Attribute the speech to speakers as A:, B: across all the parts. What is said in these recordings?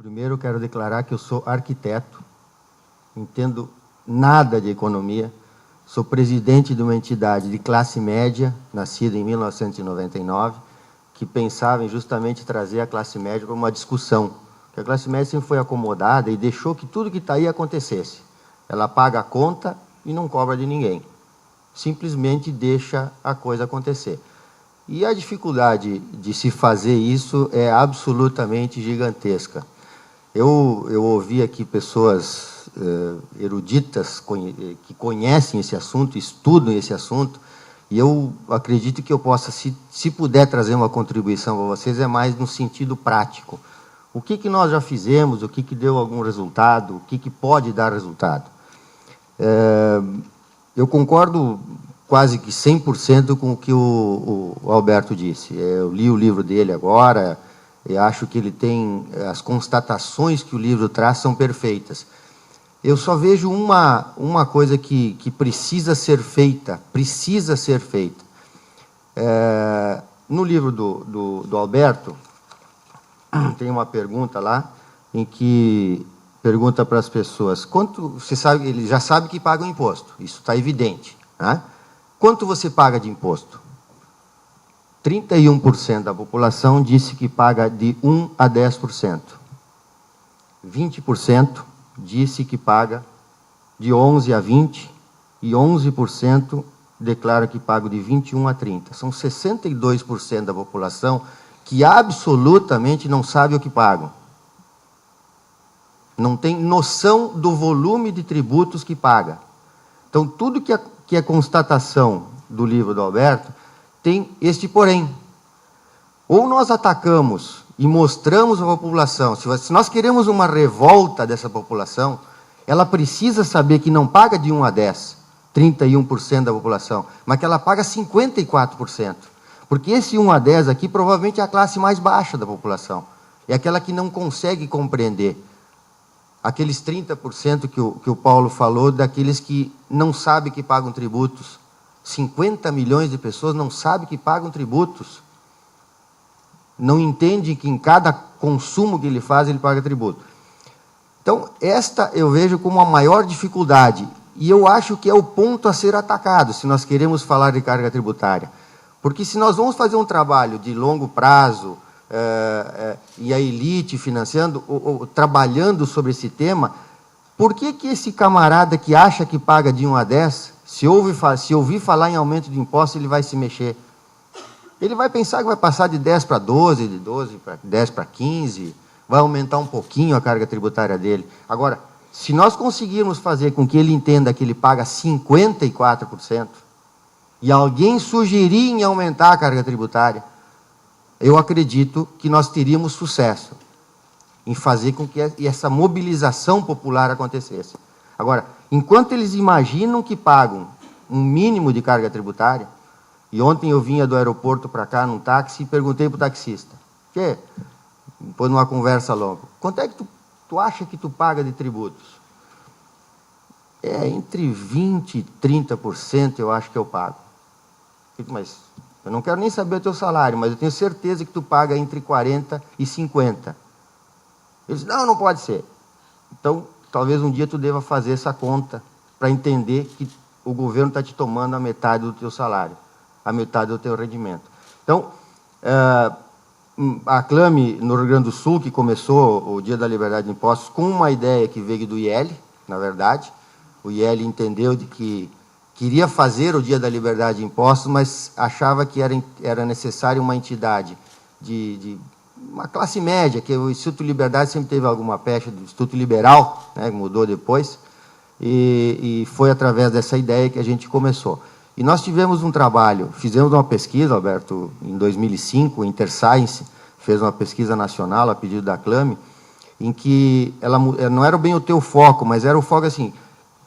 A: Primeiro, quero declarar que eu sou arquiteto, entendo nada de economia, sou presidente de uma entidade de classe média, nascida em 1999, que pensava em justamente trazer a classe média para uma discussão. Porque a classe média sempre foi acomodada e deixou que tudo que está aí acontecesse. Ela paga a conta e não cobra de ninguém. Simplesmente deixa a coisa acontecer. E a dificuldade de se fazer isso é absolutamente gigantesca. Eu ouvi aqui pessoas eruditas que conhecem esse assunto, estudam esse assunto, e eu acredito que eu possa, se puder trazer uma contribuição para vocês, é mais no sentido prático. O que nós já fizemos, o que deu algum resultado, o que pode dar resultado. Eu concordo quase que 100% com o que o Alberto disse. Eu li o livro dele agora. Eu acho que ele tem... As constatações que o livro traz são perfeitas. Eu só vejo uma coisa que precisa ser feita. Precisa ser feita. No livro do Alberto, tem uma pergunta lá, em que pergunta para as pessoas, quanto você sabe, ele já sabe que paga o imposto, isso está evidente, né? Quanto você paga de imposto? 31% da população disse que paga de 1 a 10%. 20% disse que paga de 11 a 20%, e 11% declara que paga de 21 a 30%. São 62% da população que absolutamente não sabe o que pagam. Não tem noção do volume de tributos que paga. Então, tudo que é constatação do livro do Alberto tem este porém. Ou nós atacamos e mostramos à população, se nós queremos uma revolta dessa população, ela precisa saber que não paga de 1 a 10, 31% da população, mas que ela paga 54%. Porque esse 1 a 10 aqui provavelmente é a classe mais baixa da população. É aquela que não consegue compreender. Aqueles 30% que o Paulo falou, daqueles que não sabem que pagam tributos. 50 milhões de pessoas não sabem que pagam tributos. Não entendem que em cada consumo que ele faz, ele paga tributo. Então, esta eu vejo como a maior dificuldade. E eu acho que é o ponto a ser atacado, se nós queremos falar de carga tributária. Porque se nós vamos fazer um trabalho de longo prazo, e a elite financiando, ou trabalhando sobre esse tema, por que esse camarada que acha que paga de 1 a 10, se ouvir falar em aumento de impostos, ele vai se mexer? Ele vai pensar que vai passar de 10 para 12, de 12 para 10 para 15, vai aumentar um pouquinho a carga tributária dele. Agora, se nós conseguirmos fazer com que ele entenda que ele paga 54%, e alguém sugerir em aumentar a carga tributária, eu acredito que nós teríamos sucesso em fazer com que essa mobilização popular acontecesse. Agora, enquanto eles imaginam que pagam um mínimo de carga tributária, e ontem eu vinha do aeroporto para cá num táxi e perguntei para o taxista, depois numa conversa longa, quanto é que tu acha que tu paga de tributos? Entre 20% e 30% eu acho que eu pago. Mas eu não quero nem saber o teu salário, mas eu tenho certeza que tu paga entre 40% e 50%. Ele disse, não pode ser. Então, talvez um dia tu deva fazer essa conta para entender que o governo está te tomando a metade do teu salário, a metade do teu rendimento. Então, a CLAME, no Rio Grande do Sul, que começou o Dia da Liberdade de Impostos, com uma ideia que veio do IEL, na verdade. O IEL entendeu de que queria fazer o Dia da Liberdade de Impostos, mas achava que era necessário uma entidade de uma classe média, que o Instituto Liberdade sempre teve alguma pecha do Instituto Liberal, né, que mudou depois, e foi através dessa ideia que a gente começou. E nós tivemos um trabalho, fizemos uma pesquisa, Alberto, em 2005, o InterScience fez uma pesquisa nacional a pedido da CLAME, em que ela não era bem o teu foco, mas era o foco assim,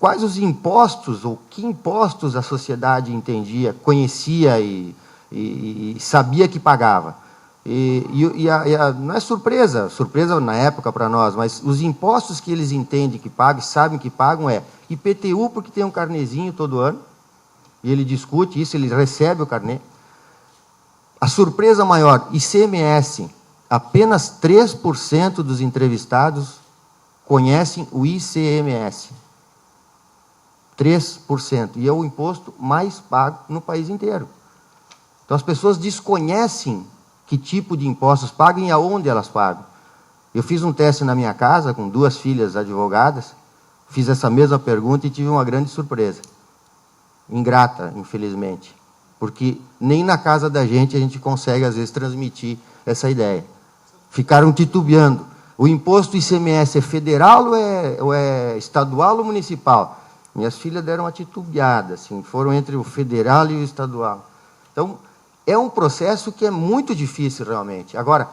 A: quais os impostos, ou que impostos a sociedade entendia, conhecia e sabia que pagava. Não é surpresa na época para nós, mas os impostos que eles entendem que pagam, sabem que pagam IPTU, porque tem um carnezinho todo ano, e ele discute isso, ele recebe o carnê. A surpresa maior, ICMS, apenas 3% dos entrevistados conhecem o ICMS. 3%. E é o imposto mais pago no país inteiro. Então, as pessoas desconhecem que tipo de impostos pagam e aonde elas pagam. Eu fiz um teste na minha casa, com 2 filhas advogadas, fiz essa mesma pergunta e tive uma grande surpresa. Ingrata, infelizmente. Porque nem na casa da gente a gente consegue, às vezes, transmitir essa ideia. Ficaram titubeando. O imposto ICMS é federal ou é estadual ou municipal? Minhas filhas deram uma titubeada, assim, foram entre o federal e o estadual. Então, é um processo que é muito difícil, realmente. Agora,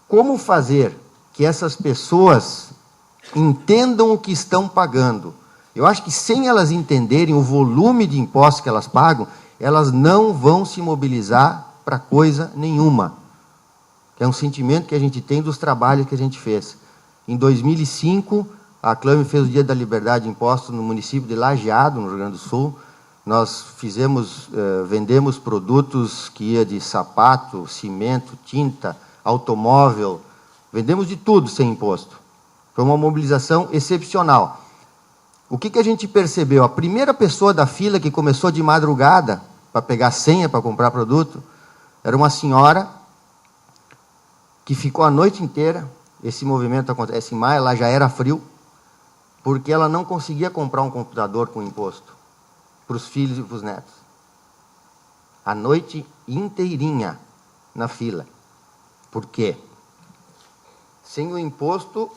A: como fazer que essas pessoas entendam o que estão pagando? Eu acho que, sem elas entenderem o volume de impostos que elas pagam, elas não vão se mobilizar para coisa nenhuma. Que é um sentimento que a gente tem dos trabalhos que a gente fez. Em 2005, a CLAME fez o Dia da Liberdade de Impostos no município de Lajeado, no Rio Grande do Sul. Nós vendemos produtos que ia de sapato, cimento, tinta, automóvel, vendemos de tudo sem imposto. Foi uma mobilização excepcional. O que a gente percebeu? A primeira pessoa da fila que começou de madrugada para pegar senha para comprar produto era uma senhora que ficou a noite inteira. Esse movimento acontece em maio, lá já era frio, porque ela não conseguia comprar um computador com imposto para os filhos e para os netos. A noite inteirinha na fila. Por quê? Sem o imposto,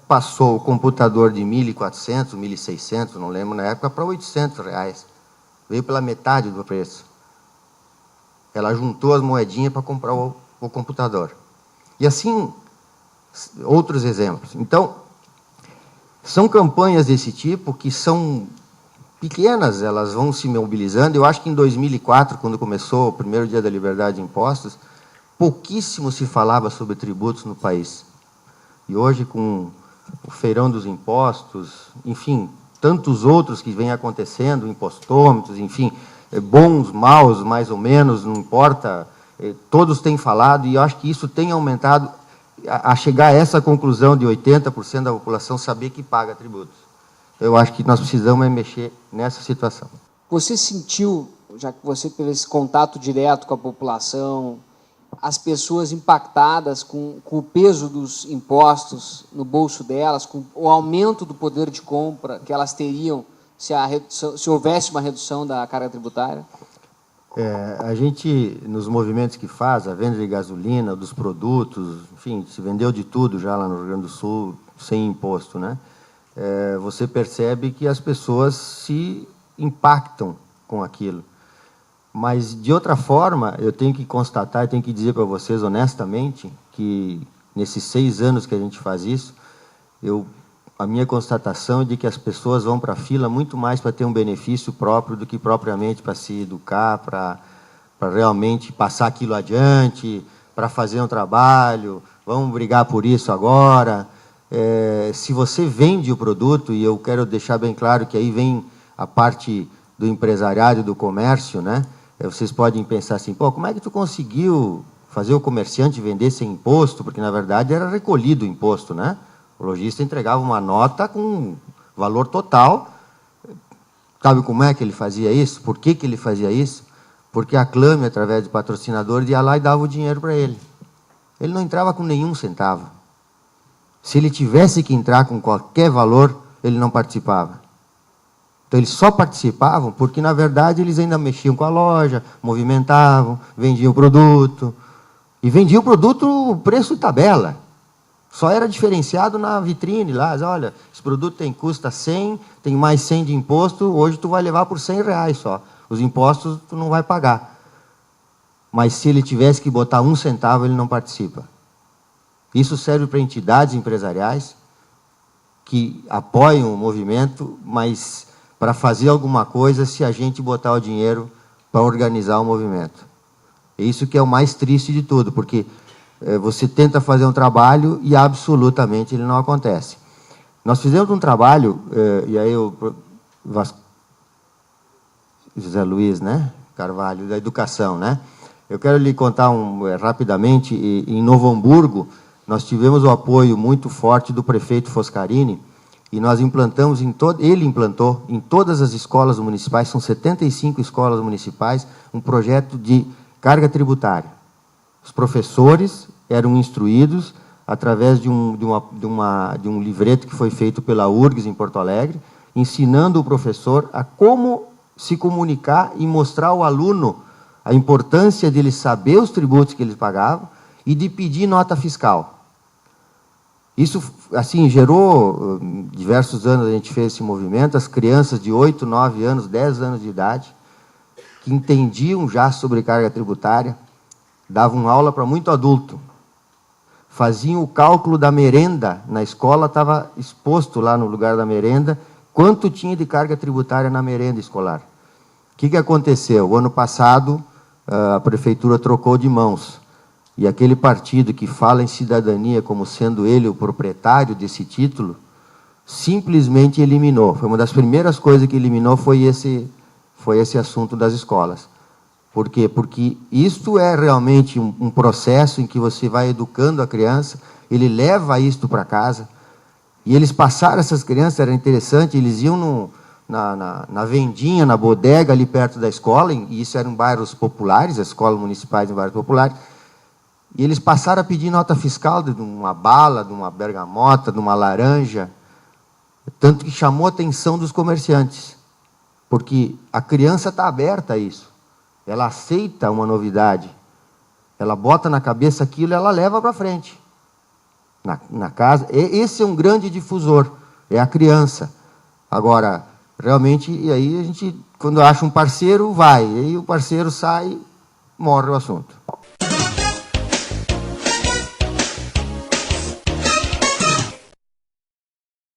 A: passou o computador de 1.400, 1.600, não lembro na época, para R$800. Veio pela metade do preço. Ela juntou as moedinhas para comprar o computador. E assim, outros exemplos. Então, são campanhas desse tipo que são pequenas, elas vão se mobilizando. Eu acho que em 2004, quando começou o primeiro Dia da Liberdade de Impostos, pouquíssimo se falava sobre tributos no país. E hoje, com o feirão dos impostos, enfim, tantos outros que vêm acontecendo, impostômetros, enfim, bons, maus, mais ou menos, não importa, todos têm falado, e eu acho que isso tem aumentado a chegar a essa conclusão de 80% da população saber que paga tributos. Eu acho que nós precisamos mexer nessa situação.
B: Você sentiu, já que você teve esse contato direto com a população, as pessoas impactadas com o peso dos impostos no bolso delas, com o aumento do poder de compra que elas teriam se houvesse uma redução da carga tributária?
A: A gente, nos movimentos que faz, a venda de gasolina, dos produtos, enfim, se vendeu de tudo já lá no Rio Grande do Sul, sem imposto, né? Você percebe que as pessoas se impactam com aquilo. Mas, de outra forma, eu tenho que constatar, eu tenho que dizer para vocês honestamente, que nesses 6 anos que a gente faz isso, a minha constatação é de que as pessoas vão para a fila muito mais para ter um benefício próprio do que propriamente para se educar, para realmente passar aquilo adiante, para fazer um trabalho, vamos brigar por isso agora. Se você vende o produto, e eu quero deixar bem claro que aí vem a parte do empresariado e do comércio, né? Vocês podem pensar assim, pô, como é que tu conseguiu fazer o comerciante vender sem imposto? Porque, na verdade, era recolhido o imposto, né? O lojista entregava uma nota com valor total. Sabe como é que ele fazia isso? Por que ele fazia isso? Porque a CLAME, através de patrocinadores, ia lá e dava o dinheiro para ele. Ele não entrava com nenhum centavo. Se ele tivesse que entrar com qualquer valor, ele não participava. Então, eles só participavam porque, na verdade, eles ainda mexiam com a loja, movimentavam, vendiam o produto. E vendiam o produto preço de tabela. Só era diferenciado na vitrine lá. Olha, esse produto custa 100, tem mais 100 de imposto, hoje tu vai levar por R$100 só. Os impostos tu não vai pagar. Mas se ele tivesse que botar 1 centavo, ele não participa. Isso serve para entidades empresariais que apoiam o movimento, mas para fazer alguma coisa se a gente botar o dinheiro para organizar o movimento. É isso que é o mais triste de tudo, porque você tenta fazer um trabalho e absolutamente ele não acontece. Nós fizemos um trabalho, e aí José Luiz, né? Carvalho, da educação, né? Eu quero lhe contar rapidamente, em Novo Hamburgo, nós tivemos o apoio muito forte do prefeito Foscarini, e nós implantamos, ele implantou em todas as escolas municipais, são 75 escolas municipais, um projeto de carga tributária. Os professores eram instruídos através de um livreto que foi feito pela URGS em Porto Alegre, ensinando o professor a como se comunicar e mostrar ao aluno a importância de ele saber os tributos que ele pagava e de pedir nota fiscal. Isso, assim, gerou diversos anos, a gente fez esse movimento, as crianças de 8, 9 anos, 10 anos de idade, que entendiam já sobre carga tributária, davam aula para muito adulto, faziam o cálculo da merenda na escola, estava exposto lá no lugar da merenda, quanto tinha de carga tributária na merenda escolar. O que aconteceu? O ano passado, a prefeitura trocou de mãos, e aquele partido que fala em cidadania como sendo ele o proprietário desse título, simplesmente eliminou. Foi uma das primeiras coisas que eliminou, foi esse assunto das escolas. Por quê? Porque isto é realmente um processo em que você vai educando a criança, ele leva isto para casa, e eles passaram, essas crianças, era interessante, eles iam na vendinha, na bodega, ali perto da escola, e isso eram bairros populares, as escolas municipais em bairros populares, e eles passaram a pedir nota fiscal de uma bala, de uma bergamota, de uma laranja, tanto que chamou a atenção dos comerciantes, porque a criança está aberta a isso, ela aceita uma novidade, ela bota na cabeça aquilo e ela leva para frente, na casa. Esse é um grande difusor, é a criança. Agora, realmente, e aí a gente, quando acha um parceiro, vai, e aí o parceiro sai, morre o assunto.